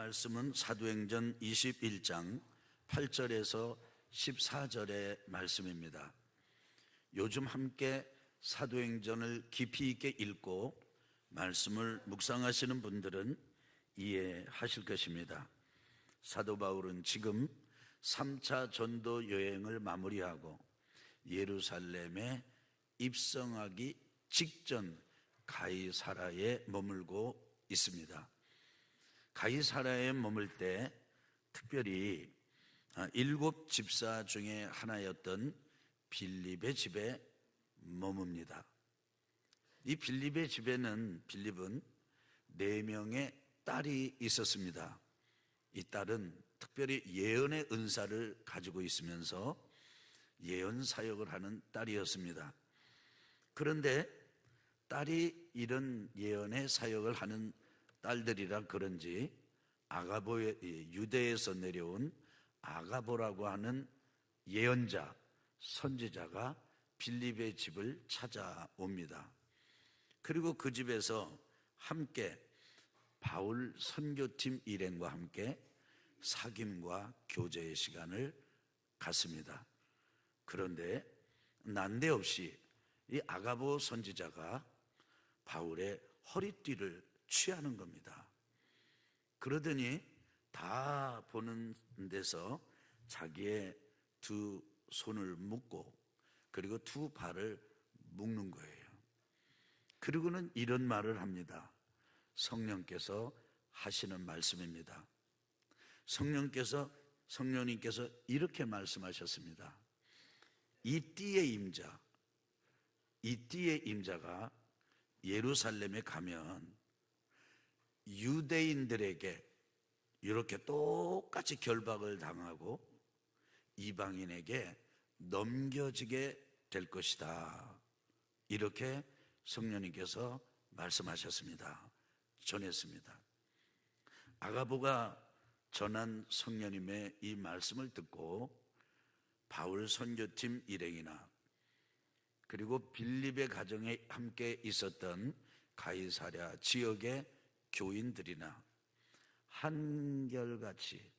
말씀은 사도행전 21장 8절에서 14절의 말씀입니다. 요즘 함께 사도행전을 깊이 있게 읽고 말씀을 묵상하시는 분들은 이해하실 것입니다. 사도 바울은 지금 3차 전도 여행을 마무리하고 예루살렘에 입성하기 직전 가이사랴에 머물고 있습니다. 가이사랴에 머물 때 특별히 7 집사 중에 하나였던 빌립의 집에 머뭅니다. 이 빌립의 집에는 빌립은 4명의 딸이 있었습니다. 이 딸은 특별히 예언의 은사를 가지고 있으면서 예언 사역을 하는 딸이었습니다. 그런데 딸이 이런 예언의 사역을 하는 딸들이라 그런지 아가보의 유대에서 내려온 아가보라고 하는 예언자, 선지자가 빌립의 집을 찾아옵니다. 그리고 그 집에서 함께 바울 선교팀 일행과 함께 사귐과 교제의 시간을 갖습니다. 그런데 난데없이 이 아가보 선지자가 바울의 허리띠를 취하는 겁니다. 그러더니 다 보는 데서 자기의 2 손을 묶고 그리고 2 발을 묶는 거예요. 그리고는 이런 말을 합니다. 성령께서 하시는 말씀입니다. 성령님께서 이렇게 말씀하셨습니다. 이 띠의 임자가 예루살렘에 가면 유대인들에게 이렇게 똑같이 결박을 당하고 이방인에게 넘겨지게 될 것이다. 이렇게 성령님께서 말씀하셨습니다. 전했습니다. 아가보가 전한 성령님의 이 말씀을 듣고 바울 선교팀 일행이나 그리고 빌립의 가정에 함께 있었던 가이사랴 지역의 교인들이나 한결같이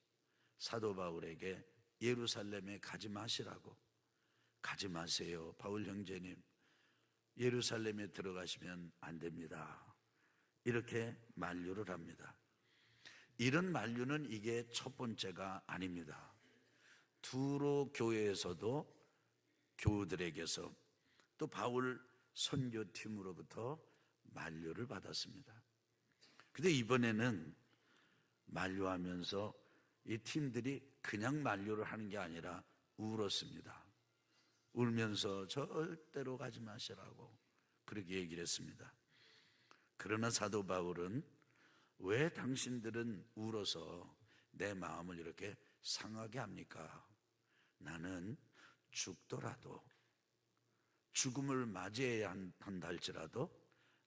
사도 바울에게 예루살렘에 가지 마시라고, 가지 마세요 바울 형제님, 예루살렘에 들어가시면 안 됩니다, 이렇게 만류를 합니다. 이런 만류는 이게 첫 번째가 아닙니다. 두로 교회에서도 교우들에게서 또 바울 선교팀으로부터 만류를 받았습니다. 근데 이번에는 만류하면서 이 팀들이 그냥 만류를 하는 게 아니라 울었습니다. 울면서 절대로 가지 마시라고 그렇게 얘기를 했습니다. 그러나 사도 바울은 왜 당신들은 울어서 내 마음을 이렇게 상하게 합니까? 나는 죽더라도, 죽음을 맞이해야 한다 할지라도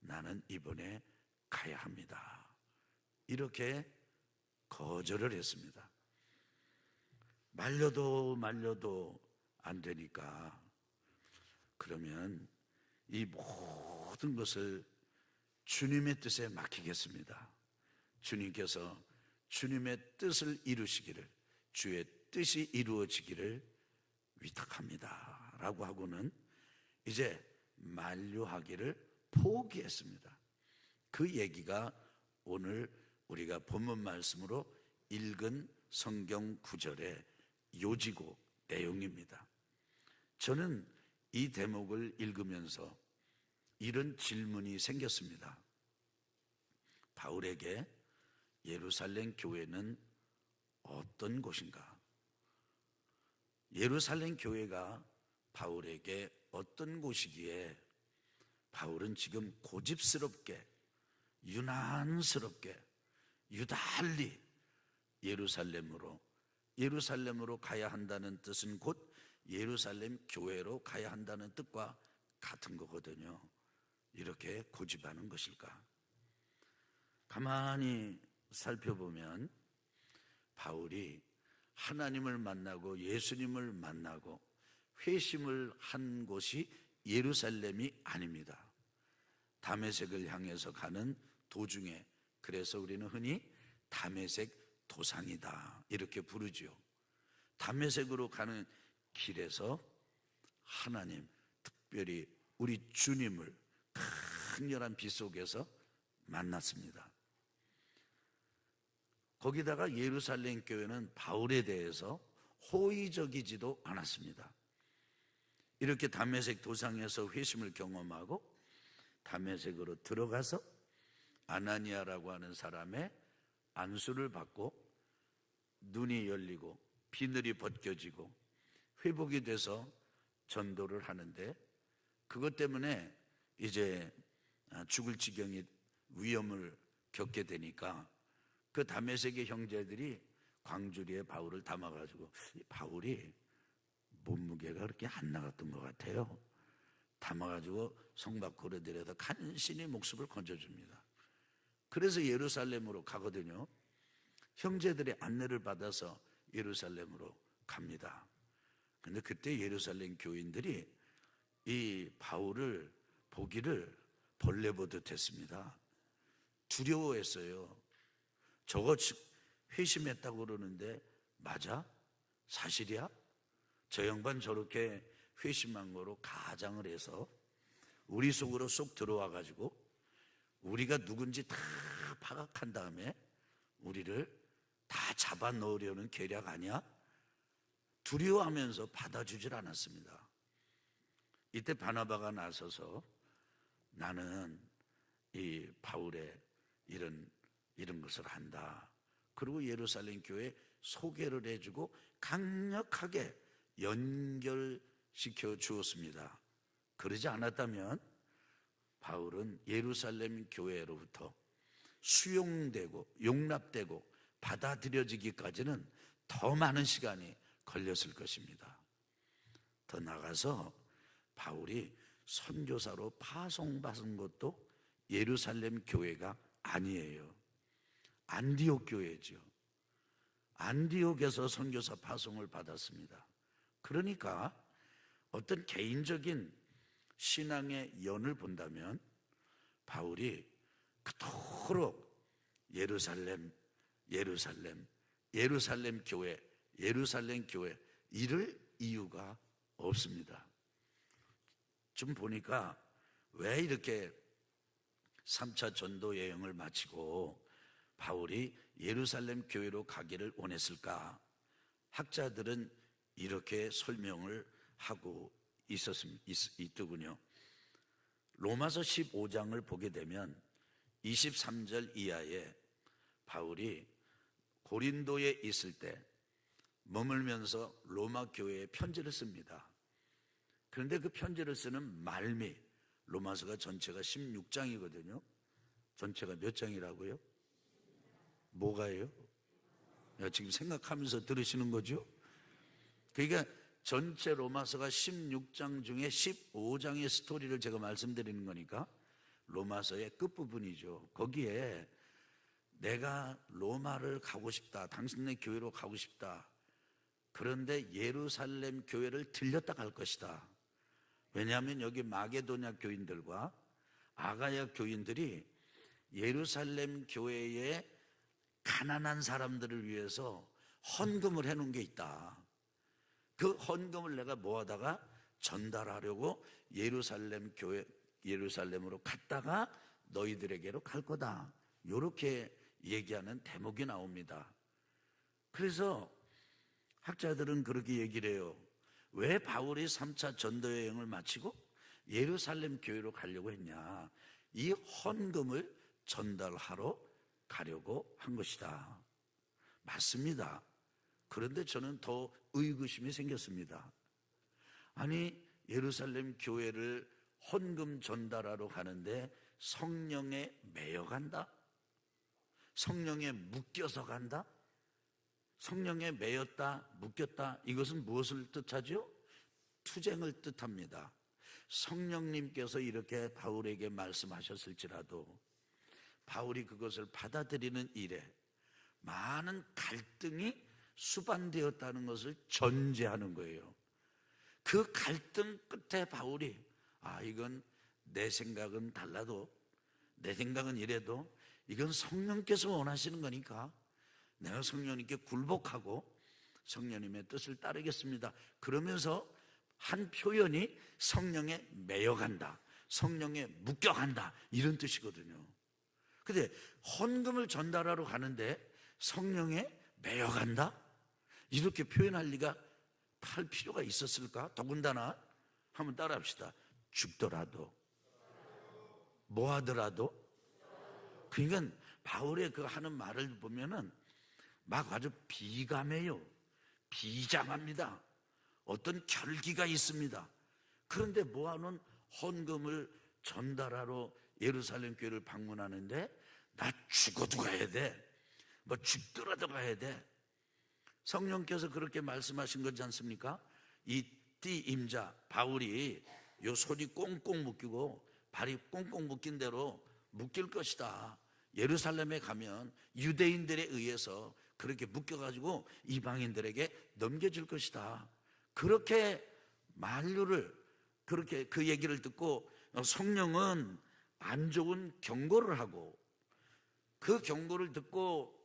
나는 이번에 가야 합니다. 이렇게 거절을 했습니다. 말려도 안 되니까 그러면 이 모든 것을 주님의 뜻에 맡기겠습니다. 주님께서 주님의 뜻을 이루시기를, 주의 뜻이 이루어지기를 위탁합니다 라고 하고는 이제 만류하기를 포기했습니다. 그 얘기가 오늘 우리가 본문 말씀으로 읽은 성경 구절의 요지고 내용입니다. 저는 이 대목을 읽으면서 이런 질문이 생겼습니다. 바울에게 예루살렘 교회는 어떤 곳인가? 예루살렘 교회가 바울에게 어떤 곳이기에 바울은 지금 고집스럽게, 유난스럽게, 유달리 예루살렘으로 가야 한다는 뜻은 곧 예루살렘 교회로 가야 한다는 뜻과 같은 거거든요. 이렇게 고집하는 것일까? 가만히 살펴보면 바울이 하나님을 만나고 예수님을 만나고 회심을 한 곳이 예루살렘이 아닙니다. 다메섹을 향해서 가는 도중에, 그래서 우리는 흔히 다메섹 도상이다 이렇게 부르지요. 다메섹으로 가는 길에서 하나님, 특별히 우리 주님을 강렬한 빛 속에서 만났습니다. 거기다가 예루살렘 교회는 바울에 대해서 호의적이지도 않았습니다. 이렇게 다메섹 도상에서 회심을 경험하고 다메섹으로 들어가서 아나니아라고 하는 사람의 안수를 받고 눈이 열리고 비늘이 벗겨지고 회복이 돼서 전도를 하는데, 그것 때문에 이제 죽을 지경이 위험을 겪게 되니까 그 다메섹의 형제들이 광주리에 바울을 담아가지고, 바울이 몸무게가 그렇게 안 나갔던 것 같아요. 담아가지고 성 밖으로 데려다 간신히 목숨을 건져줍니다. 그래서 예루살렘으로 가거든요. 형제들의 안내를 받아서 예루살렘으로 갑니다. 근데 그때 예루살렘 교인들이 이 바울을 보기를 벌레 보듯 했습니다. 두려워했어요. 저거 회심했다고 그러는데 맞아? 사실이야? 저 양반 저렇게 회심한 거로 가장을 해서 우리 속으로 쏙 들어와 가지고 우리가 누군지 다 파악한 다음에 우리를 다 잡아 넣으려는 계략 아니야? 두려워하면서 받아주질 않았습니다. 이때 바나바가 나서서 나는 이 바울의 이런 것을 한다. 그리고 예루살렘 교회에 소개를 해주고 강력하게 연결시켜 주었습니다. 그러지 않았다면 바울은 예루살렘 교회로부터 수용되고 용납되고 받아들여지기까지는 더 많은 시간이 걸렸을 것입니다. 더 나아가서 바울이 선교사로 파송받은 것도 예루살렘 교회가 아니에요. 안디옥 교회죠. 안디옥에서 선교사 파송을 받았습니다. 그러니까 어떤 개인적인 신앙의 연을 본다면 바울이 그토록 예루살렘 교회 이럴 이유가 없습니다. 좀 보니까 왜 이렇게 3차 전도 여행을 마치고 바울이 예루살렘 교회로 가기를 원했을까? 학자들은 이렇게 설명을 하고 있더군요. 로마서 15장을 보게 되면 23절 이하에 바울이 고린도에 있을 때 머물면서 로마 교회에 편지를 씁니다. 그런데 그 편지를 쓰는 말미, 로마서가 전체가 16장이거든요. 전체가 몇 장이라고요? 뭐가요? 지금 생각하면서 들으시는 거죠? 그러니까 전체 로마서가 16장 중에 15장의 스토리를 제가 말씀드리는 거니까 로마서의 끝부분이죠. 거기에 내가 로마를 가고 싶다, 당신네 교회로 가고 싶다, 그런데 예루살렘 교회를 들렸다 갈 것이다. 왜냐하면 여기 마게도냐 교인들과 아가야 교인들이 예루살렘 교회에 가난한 사람들을 위해서 헌금을 해놓은 게 있다. 그 헌금을 내가 모아다가 전달하려고 예루살렘으로 갔다가 너희들에게로 갈 거다. 이렇게 얘기하는 대목이 나옵니다. 그래서 학자들은 그렇게 얘기를 해요. 왜 바울이 3차 전도 여행을 마치고 예루살렘 교회로 가려고 했냐? 이 헌금을 전달하러 가려고 한 것이다. 맞습니다. 그런데 저는 더 의구심이 생겼습니다. 아니, 예루살렘 교회를 헌금 전달하러 가는데 성령에 매여 간다? 성령에 묶여서 간다? 성령에 매였다, 묶였다, 이것은 무엇을 뜻하죠? 투쟁을 뜻합니다. 성령님께서 이렇게 바울에게 말씀하셨을지라도 바울이 그것을 받아들이는 일에 많은 갈등이 수반되었다는 것을 전제하는 거예요. 그 갈등 끝에 바울이 이건 내 생각은 달라도, 내 생각은 이래도 이건 성령께서 원하시는 거니까 내가 성령님께 굴복하고 성령님의 뜻을 따르겠습니다. 그러면서 한 표현이 성령에 매여간다, 성령에 묶여간다, 이런 뜻이거든요. 근데 헌금을 전달하러 가는데 성령에 매여간다? 이렇게 표현할 리가, 할 필요가 있었을까? 더군다나 한번 따라합시다. 죽더라도, 뭐 하더라도. 그러니까 바울의 그 하는 말을 보면은 막 아주 비감해요. 비장합니다. 어떤 결기가 있습니다. 그런데 모아놓은 헌금을 전달하러 예루살렘 교회를 방문하는데 나 죽어도 가야 돼, 뭐 죽더라도 가야 돼. 성령께서 그렇게 말씀하신 거지 않습니까? 이 띠 임자 바울이 요 손이 꽁꽁 묶이고 발이 꽁꽁 묶인 대로 묶일 것이다. 예루살렘에 가면 유대인들에 의해서 그렇게 묶여가지고 이방인들에게 넘겨질 것이다. 그렇게 만류를, 그렇게 그 얘기를 듣고 성령은 안 좋은 경고를 하고, 그 경고를 듣고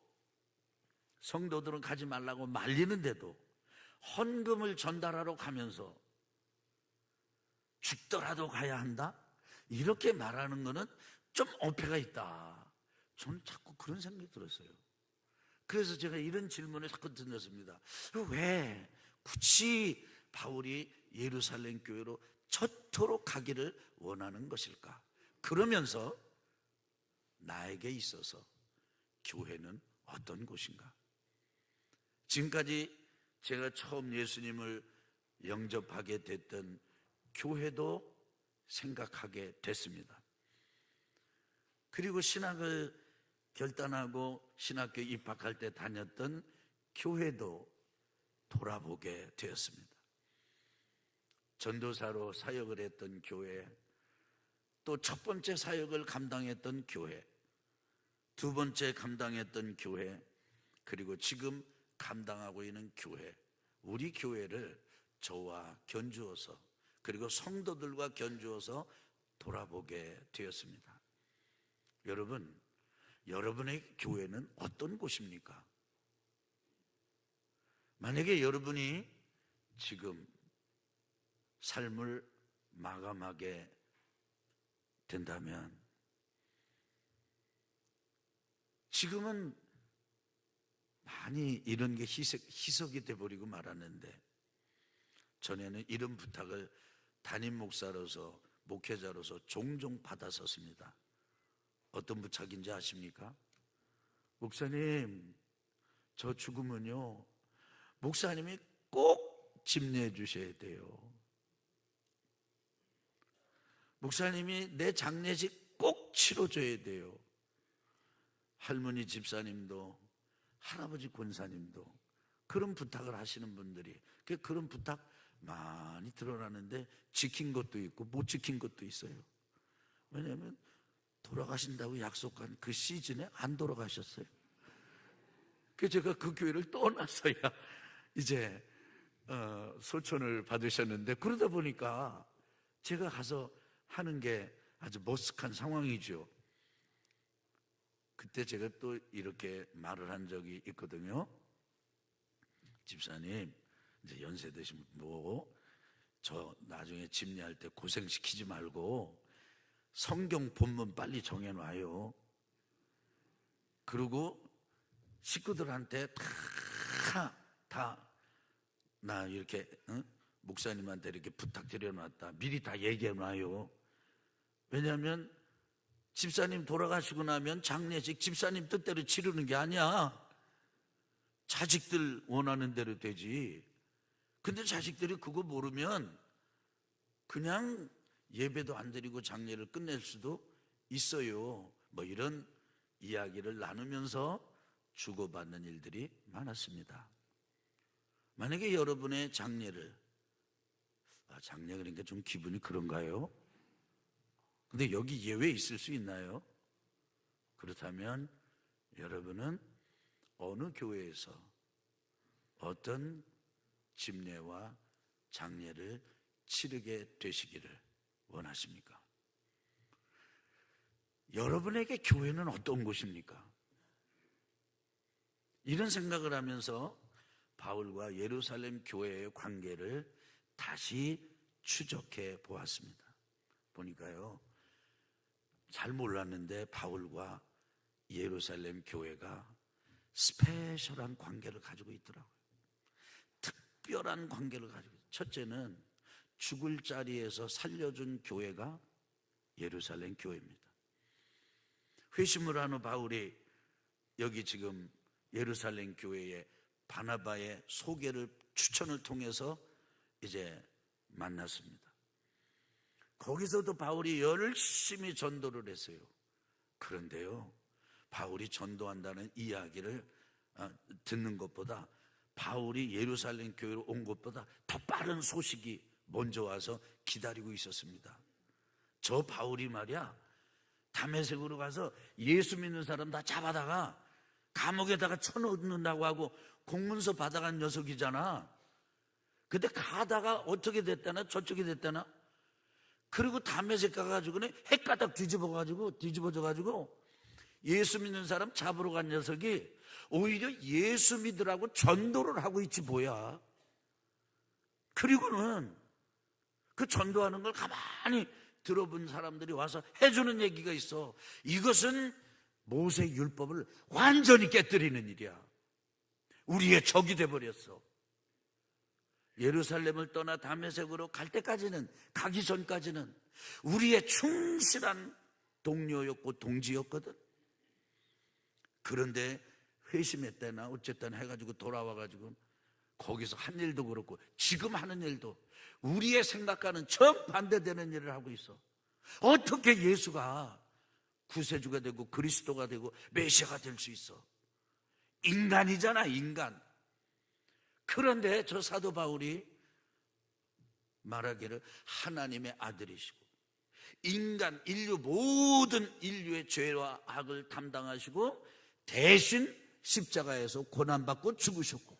성도들은 가지 말라고 말리는데도 헌금을 전달하러 가면서 죽더라도 가야 한다? 이렇게 말하는 거는 좀 어폐가 있다. 저는 자꾸 그런 생각이 들었어요. 그래서 제가 이런 질문을 자꾸 던졌습니다. 왜 굳이 바울이 예루살렘 교회로 저토록 가기를 원하는 것일까? 그러면서 나에게 있어서 교회는 어떤 곳인가? 지금까지 제가 처음 예수님을 영접하게 됐던 교회도 생각하게 됐습니다. 그리고 신학을 결단하고 신학교에 입학할 때 다녔던 교회도 돌아보게 되었습니다. 전도사로 사역을 했던 교회, 또 첫 번째 사역을 감당했던 교회, 두 번째 감당했던 교회, 그리고 지금 감당하고 있는 교회, 우리 교회를 저와 견주어서, 그리고 성도들과 견주어서 돌아보게 되었습니다. 여러분, 여러분의 교회는 어떤 곳입니까? 만약에 여러분이 지금 삶을 마감하게 된다면, 지금은 많이 이런 게 희석이 돼버리고 말았는데, 전에는 이런 부탁을 담임 목사로서, 목회자로서 종종 받았었습니다. 어떤 부탁인지 아십니까? 목사님, 저 죽으면요, 목사님이 꼭 집례해 주셔야 돼요. 목사님이 내 장례식 꼭 치러줘야 돼요. 할머니 집사님도 할아버지 권사님도 그런 부탁을 하시는 분들이, 그런 부탁 많이 드러나는데 지킨 것도 있고 못 지킨 것도 있어요. 왜냐하면 돌아가신다고 약속한 그 시즌에 안 돌아가셨어요. 그래서 제가 그 교회를 떠나서야 이제 소천을 받으셨는데, 그러다 보니까 제가 가서 하는 게 아주 머쓱한 상황이죠. 그때 제가 또 이렇게 말을 한 적이 있거든요. 집사님, 이제 연세 드신 저 나중에 집례할 때 고생시키지 말고 성경 본문 빨리 정해놔요. 그리고 식구들한테 나 이렇게 목사님한테 이렇게 부탁드려놨다, 미리 다 얘기해놔요. 왜냐하면 집사님 돌아가시고 나면 장례식 집사님 뜻대로 치르는 게 아니야. 자식들 원하는 대로 되지. 근데 자식들이 그거 모르면 그냥 예배도 안 드리고 장례를 끝낼 수도 있어요. 뭐 이런 이야기를 나누면서 주고받는 일들이 많았습니다. 만약에 여러분의 장례를, 장례 그러니까 좀 기분이 그런가요? 근데 여기 예외 있을 수 있나요? 그렇다면 여러분은 어느 교회에서 어떤 집례와 장례를 치르게 되시기를 원하십니까? 여러분에게 교회는 어떤 곳입니까? 이런 생각을 하면서 바울과 예루살렘 교회의 관계를 다시 추적해 보았습니다. 보니까요, 잘 몰랐는데 바울과 예루살렘 교회가 스페셜한 관계를 가지고 있더라고요. 특별한 관계를 가지고 있어요. 첫째는 죽을 자리에서 살려준 교회가 예루살렘 교회입니다. 회심을 한 후 바울이 여기 지금 예루살렘 교회에 바나바의 소개를, 추천을 통해서 이제 만났습니다. 거기서도 바울이 열심히 전도를 했어요. 그런데요, 바울이 전도한다는 이야기를 듣는 것보다, 바울이 예루살렘 교회로 온 것보다 더 빠른 소식이 먼저 와서 기다리고 있었습니다. 저 바울이 말이야, 다메섹으로 가서 예수 믿는 사람 다 잡아다가 감옥에다가 쳐넣는다고 하고 공문서 받아간 녀석이잖아. 근데 가다가 어떻게 됐다나 저쪽이 됐다나. 그리고 다메섹 가가지고는 헷가닥 뒤집어져가지고 예수 믿는 사람 잡으러 간 녀석이 오히려 예수 믿으라고 전도를 하고 있지 뭐야. 그리고는 그 전도하는 걸 가만히 들어본 사람들이 와서 해주는 얘기가 있어. 이것은 모세 율법을 완전히 깨뜨리는 일이야. 우리의 적이 돼버렸어. 예루살렘을 떠나 다메섹으로 갈 때까지는, 가기 전까지는 우리의 충실한 동료였고 동지였거든. 그런데 회심했다나 어쨌든 해가지고 돌아와가지고 거기서 한 일도 그렇고 지금 하는 일도 우리의 생각과는 정반대되는 일을 하고 있어. 어떻게 예수가 구세주가 되고 그리스도가 되고 메시아가 될 수 있어? 인간이잖아, 인간. 그런데 저 사도 바울이 말하기를 하나님의 아들이시고 인간, 인류, 모든 인류의 죄와 악을 담당하시고 대신 십자가에서 고난받고 죽으셨고,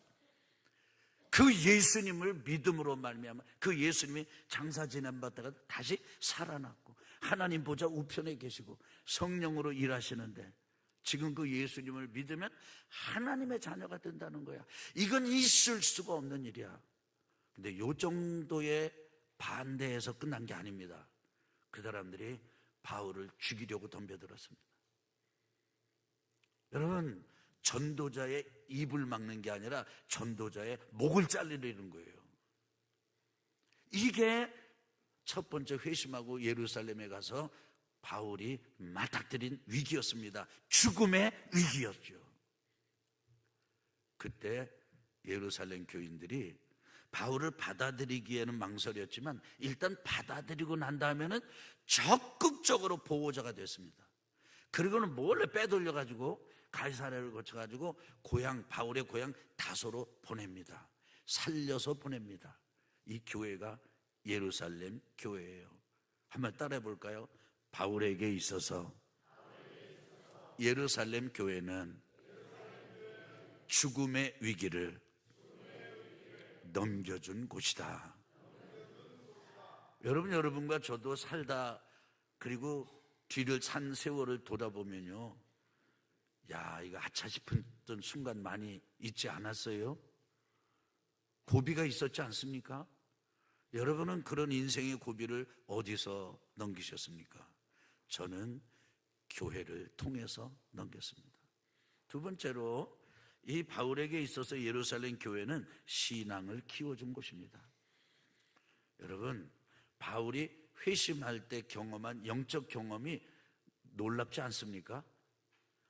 그 예수님을 믿음으로 말미암아 그 예수님이 장사 지내받다가 다시 살아났고 하나님 보좌 우편에 계시고 성령으로 일하시는데, 지금 그 예수님을 믿으면 하나님의 자녀가 된다는 거야. 이건 있을 수가 없는 일이야. 근데 요 정도의 반대에서 끝난 게 아닙니다. 그 사람들이 바울을 죽이려고 덤벼들었습니다. 여러분, 전도자의 입을 막는 게 아니라 전도자의 목을 자르려는 거예요. 이게 첫 번째 회심하고 예루살렘에 가서 바울이 맞닥뜨린 위기였습니다. 죽음의 위기였죠. 그때 예루살렘 교인들이 바울을 받아들이기에는 망설였지만 일단 받아들이고 난 다음에는 적극적으로 보호자가 됐습니다. 그리고는 몰래 빼돌려가지고 가이사랴를 거쳐가지고 바울의 고향 다소로 보냅니다. 살려서 보냅니다. 이 교회가 예루살렘 교회예요. 한번 따라해 볼까요? 바울에게 있어서 예루살렘 교회는 죽음의 위기를 넘겨준 곳이다. 여러분과 저도 살다 그리고 뒤를 산 세월을 돌아보면요, 야, 이거 아차 싶었던 순간 많이 있지 않았어요? 고비가 있었지 않습니까? 여러분은 그런 인생의 고비를 어디서 넘기셨습니까? 저는 교회를 통해서 넘겼습니다. 두 번째로, 이 바울에게 있어서 예루살렘 교회는 신앙을 키워준 곳입니다. 여러분, 바울이 회심할 때 경험한 영적 경험이 놀랍지 않습니까?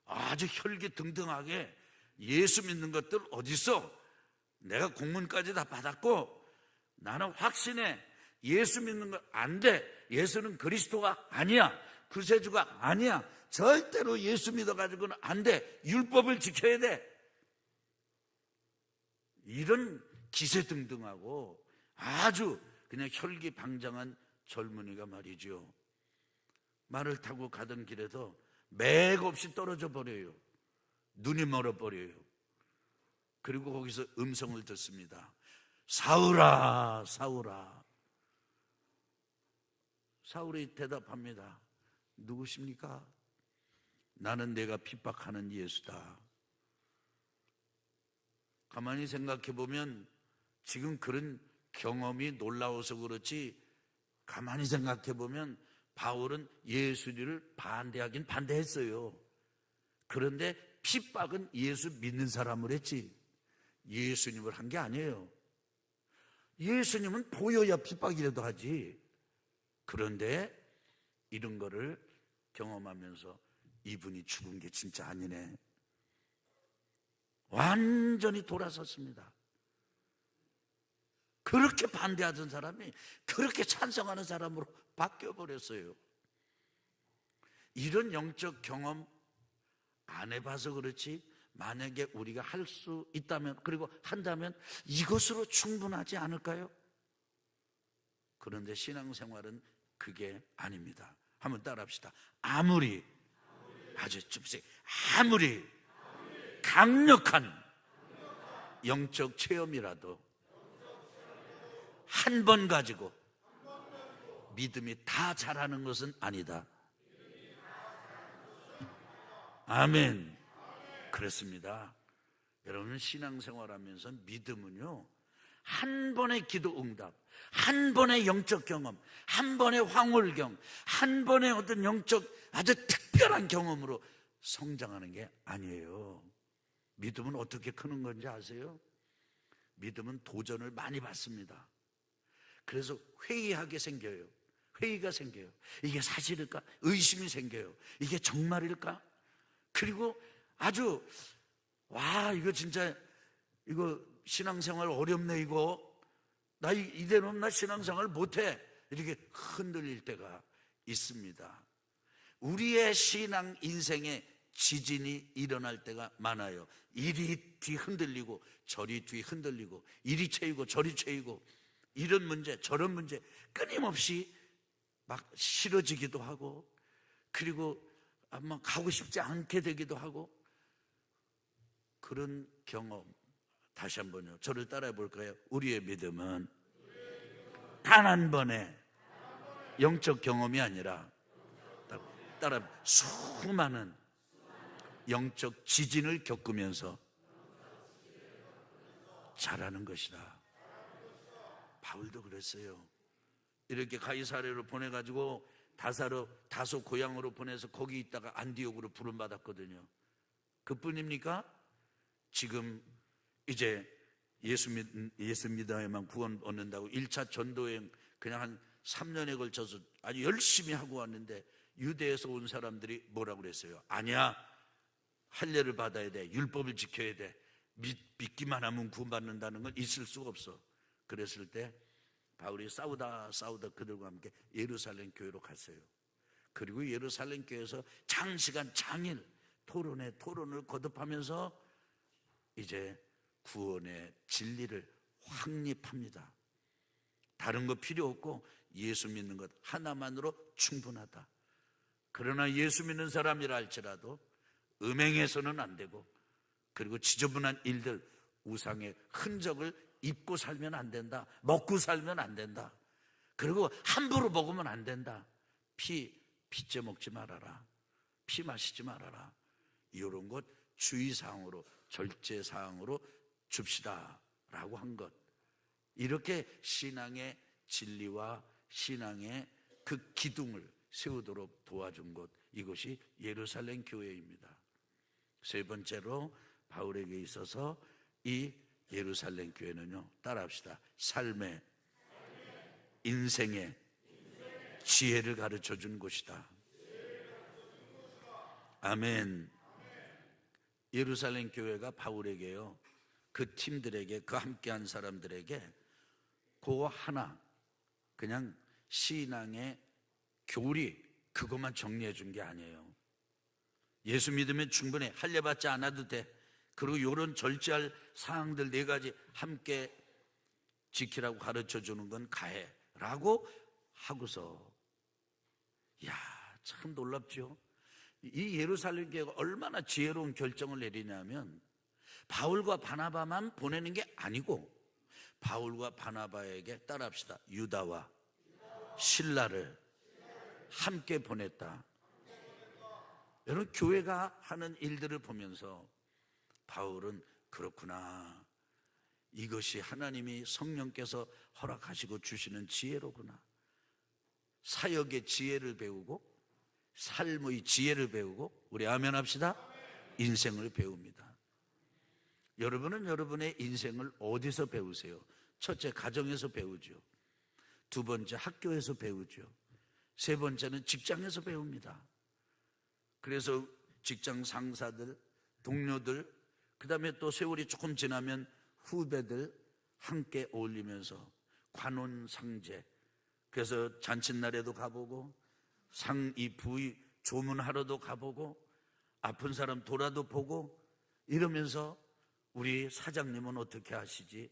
아주 혈기등등하게 예수 믿는 것들 어딨어? 내가 공문까지 다 받았고 나는 확신해. 예수 믿는 건 안 돼. 예수는 그리스도가 아니야. 구세주가 아니야. 절대로 예수 믿어가지고는 안 돼. 율법을 지켜야 돼. 이런 기세등등하고 아주 그냥 혈기방장한 젊은이가 말이죠, 말을 타고 가던 길에도 맥 없이 떨어져 버려요. 눈이 멀어버려요. 그리고 거기서 음성을 듣습니다. 사울아, 사울아. 사울이 대답합니다. 누구십니까? 나는 내가 핍박하는 예수다. 가만히 생각해 보면 지금 그런 경험이 놀라워서 그렇지, 가만히 생각해 보면 바울은 예수를 반대하긴 반대했어요. 그런데 핍박은 예수 믿는 사람을 했지 예수님을 한 게 아니에요. 예수님은 보여야 핍박이라도 하지. 그런데 이런 거를 경험하면서 이분이 죽은 게 진짜 아니네, 완전히 돌아섰습니다. 그렇게 반대하던 사람이 그렇게 찬성하는 사람으로 바뀌어버렸어요. 이런 영적 경험 안 해봐서 그렇지, 만약에 우리가 할 수 있다면, 그리고 한다면 이것으로 충분하지 않을까요? 그런데 신앙생활은 그게 아닙니다. 한번 따라합시다. 아무리, 아주 좁세, 아무리 강력한 영적 체험이라도 한 번 가지고 믿음이 다 자라는 것은 아니다. 아멘. 그렇습니다. 여러분, 신앙생활하면서 믿음은요, 한 번의 기도 응답, 한 번의 영적 경험, 한 번의 황홀경, 한 번의 어떤 영적 아주 특별한 경험으로 성장하는 게 아니에요. 믿음은 어떻게 크는 건지 아세요? 믿음은 도전을 많이 받습니다. 그래서 회의하게 생겨요. 회의가 생겨요. 이게 사실일까? 의심이 생겨요. 이게 정말일까? 그리고 아주 이거 진짜, 이거 신앙생활 어렵네, 이거 나 이대로는 나 신앙생활 못해, 이렇게 흔들릴 때가 있습니다. 우리의 신앙 인생에 지진이 일어날 때가 많아요. 이리 뒤 흔들리고 저리 뒤 흔들리고, 이리 채이고 저리 채이고, 이런 문제 저런 문제 끊임없이 막 싫어지기도 하고, 그리고 아마 가고 싶지 않게 되기도 하고, 그런 경험. 다시 한번요, 저를 따라해 볼까요? 우리의 믿음은 단 한 번의 영적 경험이 아니라 따라 수많은 영적 지진을 겪으면서 자라는 것이다. 바울도 그랬어요. 이렇게 가이사랴로 보내가지고 다소 고향으로 보내서 거기 있다가 안디옥으로 부름받았거든요. 그뿐입니까? 지금 이제 예수 믿어야만 구원 얻는다고 1차 전도여행 그냥 한 3년에 걸쳐서 아주 열심히 하고 왔는데, 유대에서 온 사람들이 뭐라고 그랬어요? 아니야, 할례를 받아야 돼, 율법을 지켜야 돼, 믿기만 하면 구원받는다는 건 있을 수가 없어. 그랬을 때 바울이 싸우다 그들과 함께 예루살렘 교회로 갔어요. 그리고 예루살렘 교회에서 장시간 장일 토론을 거듭하면서 이제 구원의 진리를 확립합니다. 다른 거 필요 없고 예수 믿는 것 하나만으로 충분하다. 그러나 예수 믿는 사람이라 할지라도 음행해서는 안 되고, 그리고 지저분한 일들, 우상의 흔적을 입고 살면 안 된다. 먹고 살면 안 된다. 그리고 함부로 먹으면 안 된다. 피째 먹지 말아라. 피 마시지 말아라. 이런 것 주의사항으로, 절제사항으로 줍시다 라고 한 것. 이렇게 신앙의 진리와 신앙의 그 기둥을 세우도록 도와준 것, 이것이 예루살렘 교회입니다. 세 번째로 바울에게 있어서 이 예루살렘 교회는요, 따라합시다. 삶의, 인생의 지혜를 가르쳐 준 곳이다. 아멘. 예루살렘 교회가 바울에게요, 그 팀들에게, 그 함께한 사람들에게 그 하나, 그냥 신앙의 교리, 그것만 정리해 준 게 아니에요. 예수 믿으면 충분해, 할례 받지 않아도 돼, 그리고 이런 절제할 사항들 4가지 함께 지키라고 가르쳐 주는 건 가해 라고 하고서, 참 놀랍죠. 이 예루살렘 교회가 얼마나 지혜로운 결정을 내리냐면, 바울과 바나바만 보내는 게 아니고 바울과 바나바에게, 따라합시다, 유다와 실라를 함께 보냈다. 여러분, 교회가 하는 일들을 보면서 바울은 그렇구나, 이것이 하나님이 성령께서 허락하시고 주시는 지혜로구나. 사역의 지혜를 배우고 삶의 지혜를 배우고, 우리 아멘 합시다. 인생을 배웁니다. 여러분은 여러분의 인생을 어디서 배우세요? 첫째, 가정에서 배우죠. 두 번째, 학교에서 배우죠. 세 번째는 직장에서 배웁니다. 그래서 직장 상사들, 동료들, 그 다음에 또 세월이 조금 지나면 후배들 함께 어울리면서 관혼상제, 그래서 잔칫날에도 가보고 상이 부의 조문하러도 가보고 아픈 사람 돌아도 보고 이러면서 우리 사장님은 어떻게 하시지?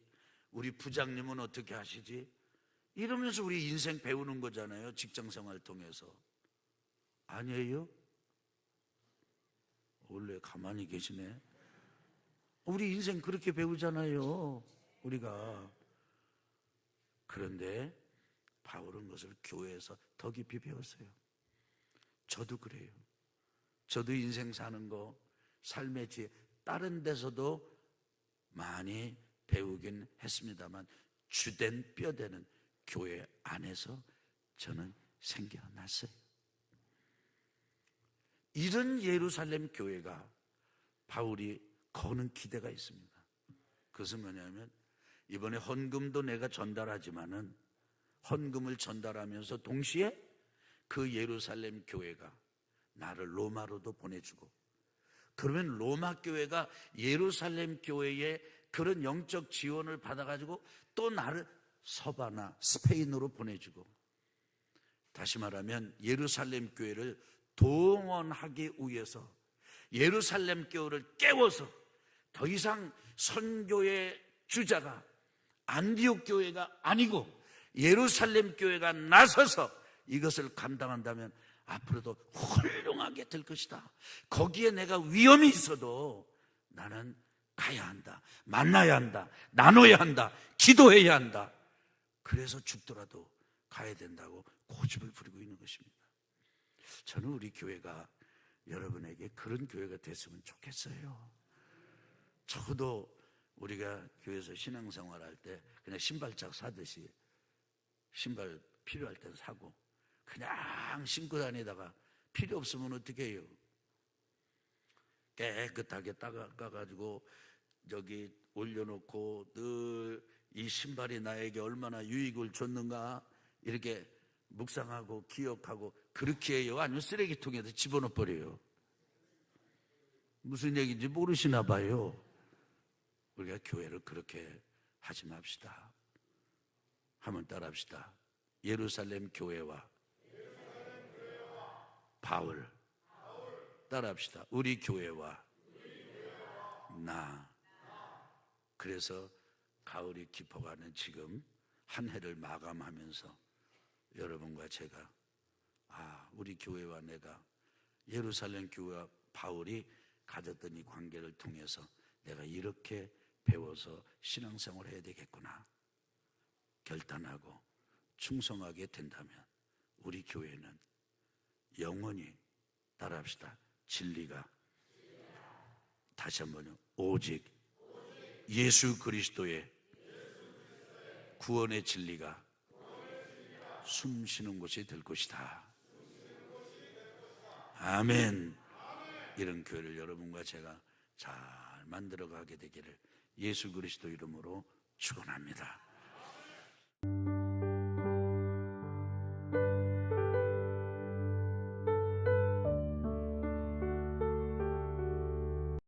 우리 부장님은 어떻게 하시지? 이러면서 우리 인생 배우는 거잖아요. 직장생활 통해서. 아니에요? 원래 가만히 계시네. 우리 인생 그렇게 배우잖아요, 우리가. 그런데 바울은 것을 교회에서 더 깊이 배웠어요. 저도 그래요. 저도 인생 사는 거, 삶의 지혜 다른 데서도 많이 배우긴 했습니다만 주된 뼈대는 교회 안에서 저는 생겨났어요. 이런 예루살렘 교회가 바울이 거는 기대가 있습니다. 그것은 뭐냐면, 이번에 헌금도 내가 전달하지만은 헌금을 전달하면서 동시에 그 예루살렘 교회가 나를 로마로도 보내주고, 그러면 로마 교회가 예루살렘 교회에 그런 영적 지원을 받아가지고 또 나를 서바나 스페인으로 보내주고, 다시 말하면 예루살렘 교회를 동원하기 위해서 예루살렘 교회를 깨워서 더 이상 선교의 주자가 안디옥 교회가 아니고 예루살렘 교회가 나서서 이것을 감당한다면 앞으로도 훌륭하게 될 것이다. 거기에 내가 위험이 있어도 나는 가야 한다, 만나야 한다, 나눠야 한다, 기도해야 한다. 그래서 죽더라도 가야 된다고 고집을 부리고 있는 것입니다. 저는 우리 교회가 여러분에게 그런 교회가 됐으면 좋겠어요. 저도 우리가 교회에서 신앙생활 할 때 그냥 신발짝 사듯이 신발 필요할 땐 사고 그냥 신고 다니다가 필요 없으면 어떻게 해요? 깨끗하게 닦아가지고 여기 올려놓고 늘 이 신발이 나에게 얼마나 유익을 줬는가 이렇게 묵상하고 기억하고 그렇게 해요? 아니면 쓰레기통에다 집어넣어 버려요? 무슨 얘기인지 모르시나 봐요. 우리가 교회를 그렇게 하지 맙시다. 한번 따라합시다. 예루살렘 교회와 바울. 따라합시다. 우리 교회와 나. 그래서 가을이 깊어가는 지금 한 해를 마감하면서 여러분과 제가 우리 교회와 내가 예루살렘 교회와 바울이 가졌던 이 관계를 통해서 내가 이렇게 배워서 신앙생활을 해야 되겠구나 결단하고 충성하게 된다면 우리 교회는 영원히, 따라합시다, 진리가, 다시 한번요, 오직 예수 그리스도의 구원의 진리가 숨쉬는 곳이 될 것이다. 아멘. 이런 교회를 여러분과 제가 잘 만들어가게 되기를 예수 그리스도 이름으로 축원합니다.